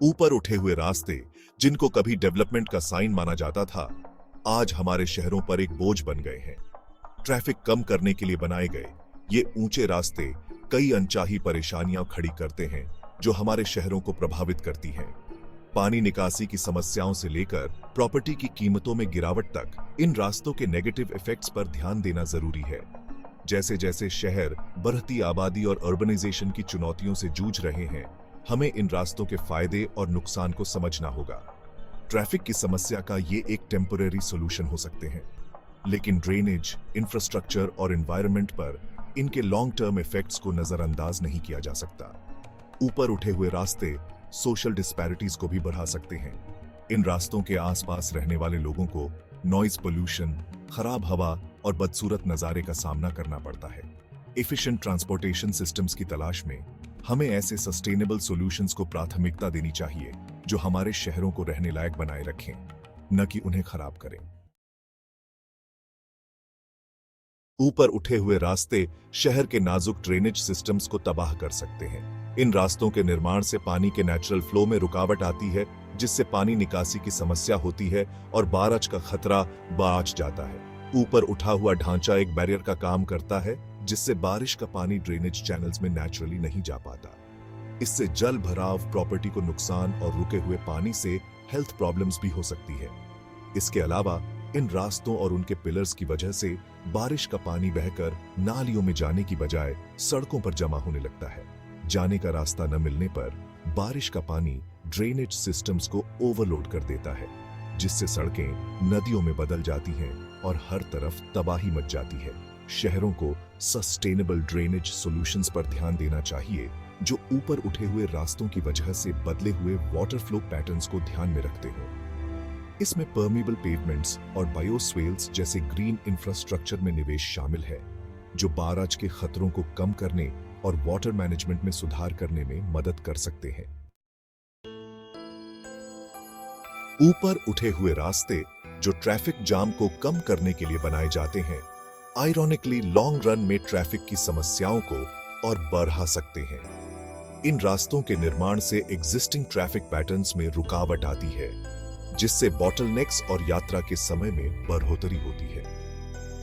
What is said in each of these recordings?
ऊपर उठे हुए रास्ते, जिनको कभी डेवलपमेंट का साइन माना जाता था, आज हमारे शहरों पर एक बोझ बन गए हैं। ट्रैफिक कम करने के लिए बनाए गए ये ऊंचे रास्ते कई अनचाही परेशानियां खड़ी करते हैं, जो हमारे शहरों को प्रभावित करती हैं। पानी निकासी की समस्याओं से लेकर प्रॉपर्टी की कीमतों में गिरावट तक इन रास्तों के नेगेटिव इफेक्ट्स पर ध्यान देना जरूरी है। जैसे जैसे शहर बढ़ती आबादी और अर्बनाइजेशन की चुनौतियों से जूझ रहे हैं, हमें इन रास्तों के फायदे और नुकसान को समझना होगा। ट्रैफिक की समस्या का ये एक टेम्पररी सॉल्यूशन हो सकते हैं, लेकिन ड्रेनेज, इंफ्रास्ट्रक्चर और एनवायरनमेंट पर इनके लॉन्ग टर्म इफेक्ट्स को नजरअंदाज नहीं किया जा सकता। ऊपर उठे हुए रास्ते सोशल डिस्पैरिटीज को भी बढ़ा सकते हैं। इन रास्तों के आसपास रहने वाले लोगों को नॉइज पोल्यूशन, खराब हवा और बदसूरत नजारे का सामना करना पड़ता है। एफिशिएंट ट्रांसपोर्टेशन सिस्टम्स की तलाश में हमें ऐसे सस्टेनेबल सॉल्यूशंस को प्राथमिकता देनी चाहिए जो हमारे शहरों को रहने लायक बनाए रखें, न कि उन्हें खराब करें। ऊपर उठे हुए रास्ते शहर के नाजुक ड्रेनेज सिस्टम्स को तबाह कर सकते हैं। इन रास्तों के निर्माण से पानी के नेचुरल फ्लो में रुकावट आती है, जिससे पानी निकासी की समस्या होती है और बारिश का खतरा बढ़ जाता है। ऊपर उठा हुआ ढांचा एक बैरियर का काम करता है, जिससे बारिश का पानी ड्रेनेज चैनल्स में नेचुरली नहीं जा पाता। इससे जल भराव, प्रॉपर्टी को नुकसान और रुके हुए पानी से हेल्थ प्रॉब्लम्स भी हो सकती है। इसके अलावा इन रास्तों और उनके पिलर्स की वजह से बारिश का पानी बहकर नालियों में जाने की बजाय सड़कों पर जमा होने लगता है। जाने का रास्ता न मिलने पर बारिश का पानी ड्रेनेज सिस्टम्स को ओवरलोड कर देता है, जिससे सड़कें नदियों में बदल जाती हैं और हर तरफ तबाही मच जाती है। शहरों को सस्टेनेबल ड्रेनेज सॉल्यूशंस पर ध्यान देना चाहिए, जो ऊपर उठे हुए रास्तों की वजह से बदले हुए वाटर फ्लो पैटर्न्स को ध्यान में रखते हो। इसमें परमेबल पेवमेंट्स और बायोस्वेल्स जैसे ग्रीन इंफ्रास्ट्रक्चर में निवेश शामिल है, जो बारिश के खतरों को कम करने और वाटर मैनेजमेंट में सुधार करने में मदद कर सकते हैं। ऊपर उठे हुए रास्ते जो ट्रैफिक जाम को कम करने के लिए बनाए जाते हैं, आयरॉनिकली लॉन्ग रन में ट्रैफिक की समस्याओं को और बढ़ा सकते हैं। इन रास्तों के निर्माण से एग्जिस्टिंग ट्रैफिक पैटर्न्स में रुकावट आती है, जिससे बॉटलनेक्स और यात्रा के समय में बढ़ोतरी होती है।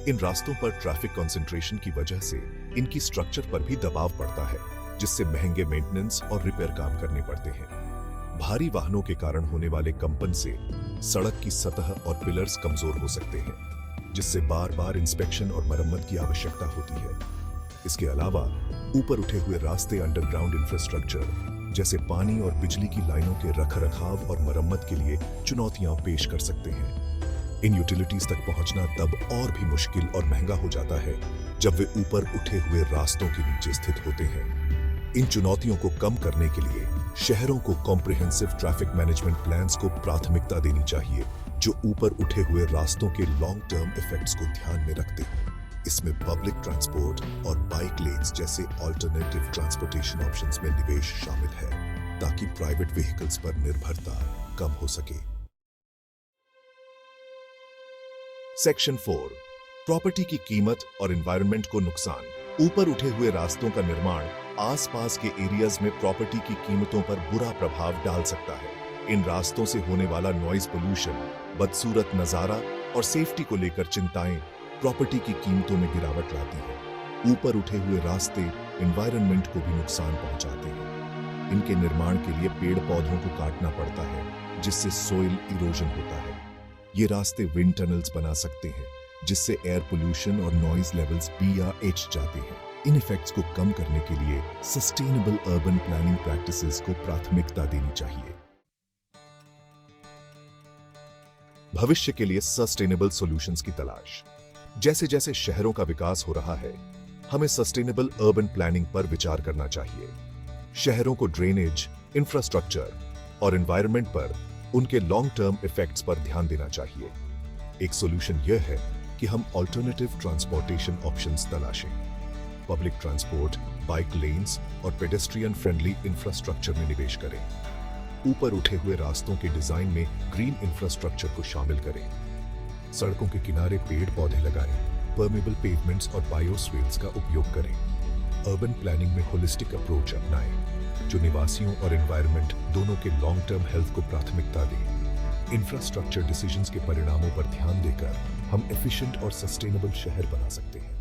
इन रास्तों पर ट्रैफिक कंसंट्रेशन की वजह से इनकी स्ट्रक्चर पर भी दबाव पड़ता है, जिससे महंगे मेंटेनेंस और रिपेयर काम करने पड़ते हैं। भारी वाहनों के कारण होने वाले कंपन से सड़क की सतह और पिलर्स कमजोर हो सकते हैं, जिससे बार बार इंस्पेक्शन और मरम्मत की आवश्यकता होती है। इसके अलावा ऊपर उठे हुए रास्ते अंडरग्राउंड इंफ्रास्ट्रक्चर जैसे पानी और बिजली की लाइनों के रखरखाव और मरम्मत के लिए चुनौतियां पेश कर सकते हैं। इन यूटिलिटीज तक पहुंचना तब और भी मुश्किल और महंगा हो जाता है जब वे ऊपर उठे हुए रास्तों के नीचे स्थित होते हैं। इन चुनौतियों को कम करने के लिए शहरों को कॉम्प्रिहेंसिव ट्रैफिक मैनेजमेंट प्लान्स को प्राथमिकता देनी चाहिए, जो ऊपर उठे हुए रास्तों के लॉन्ग टर्म इफेक्ट्स को ध्यान में रखते हैं। इसमें पब्लिक ट्रांसपोर्ट और बाइक लेन्स जैसे ऑल्टरनेटिव ट्रांसपोर्टेशन ऑप्शंस में निवेश शामिल है, ताकि प्राइवेट व्हीकल्स पर निर्भरता कम हो सके। सेक्शन 4, प्रॉपर्टी की कीमत और एनवायरनमेंट को नुकसान। ऊपर उठे हुए रास्तों का निर्माण आसपास के एरियाज में प्रॉपर्टी की कीमतों पर बुरा प्रभाव डाल सकता है। इन रास्तों से होने वाला नॉइज पोल्यूशन, बदसूरत नजारा और सेफ्टी को लेकर चिंताएं प्रॉपर्टी की कीमतों में गिरावट लाती है। ऊपर उठे हुए रास्ते एनवायरनमेंट को भी नुकसान पहुंचाते हैं। इनके निर्माण के लिए पेड़ पौधों को काटना पड़ता है, जिससे सोइल इरोजन होता है। ये रास्ते विंड टनल्स बना सकते हैं, जिससे एयर पोल्यूशन और नॉइज लेवल्स BRH जाते हैं। इन इफेक्ट्स को कम करने के लिए सस्टेनेबल अर्बन प्लानिंग प्रैक्टिसेस को प्राथमिकता देनी चाहिए। भविष्य के लिए सस्टेनेबल सॉल्यूशंस की तलाश। जैसे जैसे शहरों का विकास हो रहा है, हमें सस्टेनेबल अर्बन प्लानिंग पर विचार करना चाहिए। शहरों को ड्रेनेज, इंफ्रास्ट्रक्चर और एनवायरनमेंट पर उनके लॉन्ग टर्म इफेक्ट्स पर ध्यान देना चाहिए। एक सॉल्यूशन यह है कि हम ऑल्टरनेटिव ट्रांसपोर्टेशन ऑप्शंस तलाशें। पब्लिक ट्रांसपोर्ट, बाइक लेन्स और पेडेस्ट्रियन फ्रेंडली इंफ्रास्ट्रक्चर में निवेश करें। ऊपर उठे हुए रास्तों के डिजाइन में ग्रीन इंफ्रास्ट्रक्चर को शामिल करें। सड़कों के किनारे पेड़ पौधे लगाएं, परमेबल पेवमेंट्स और बायोस्वेल्स का उपयोग करें। अर्बन प्लानिंग में होलिस्टिक अप्रोच अपनाएं, जो निवासियों और एनवायरनमेंट दोनों के लॉन्ग टर्म हेल्थ को प्राथमिकता दे। इंफ्रास्ट्रक्चर डिसीजंस के परिणामों पर ध्यान देकर हम एफिशिएंट और सस्टेनेबल शहर बना सकते हैं।